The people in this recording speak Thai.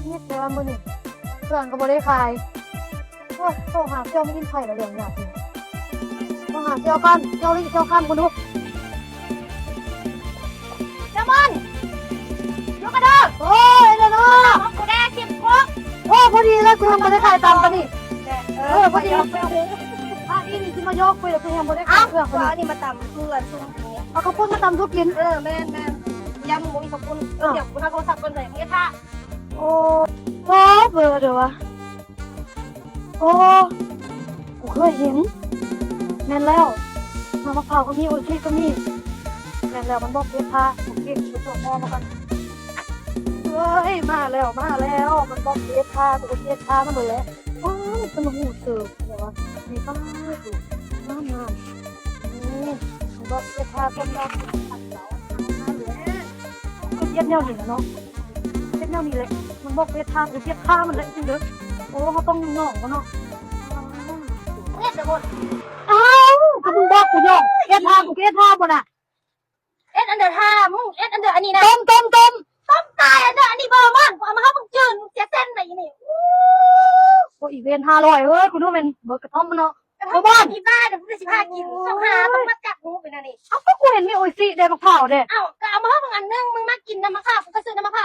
นี่แต่ว่ามื้อนี้เครื่องก็บ่ได้ขายโอ้ยโทรหาเจ้าไม่กินไข่แล้วเรื่องยากนี่โทรหาเจ้ากันเจ้าลิเจ้ากันบ่ดูเจ้ามันยกกระโดดโอ้ยเด้อเนาะกูได้10พวกโอ้พอดีเลยกูยังบ่ได้ขายตามปานนี้พอดีอีนี่สิมายกไปแล้วกูยังบ่ได้ขายเครื่องคนนี้นี่มาตำเพื่อนชุ่มหู เอาข้าวปุ้นมาตำทุกกินแม่ยำหมูอีกขอบคุณเดี๋ยวคุณเอาโทรศัพท์คนไหนมึงจะท่าโอ้โหเบอร์เดี๋ยววะโอ้กูเคยเห็นแม่นแล้วมะพร้าวก็มีโอชิก็มีแม่นแล้วมันบอกเพี้ยท่าโอเคชุดตัวพ่อมากันเฮ้ยมาแล้วมันบอกเพี้ยท่าตัวเพี้ยท่ามันเลยว้าวเป็นหูเสือเดี๋ยววะมีป้าดูน้ำนี่มันบอกเพี้ยท่าต้นยอดตัดเสาก็เย็ดแนวหนึ่งเนาะเย็ดแนวนี้เลยมันบอกเพี้ยท่าตัวเพี้ยท่ามันเลยจริงเด้อโอ้เขาต้องย่องกันเนาะเนี่ยจะหมดอ้าวก็มึงบอกกูย่องเพี้ยท่ากูเพี้ยท่าบ่น่ะอันเดอร์ท่ามึงอันเดอร์อันนี้นะต้มตายอันเดอร์อันนี้เบอร์มันเอามาให้มึงจืดเสียเส้นไหนนี่โอ้อีเวน500เฮ้ยกูนึกว่าเป็นเบอร์กระท่อมมันเนาะบ้านที่บ้านเดี๋ยวมึงจะ15กินต้องหาต้องมาจับงูไปนะนี่เอ้าก็กูเห็นมีโอซิเดมะพร้าวเด้เอ้าก็เอามาให้มึงอันนึงมึงมากินน้ำมะพร้าวกูก็ซื้อน้ำมะพร้าว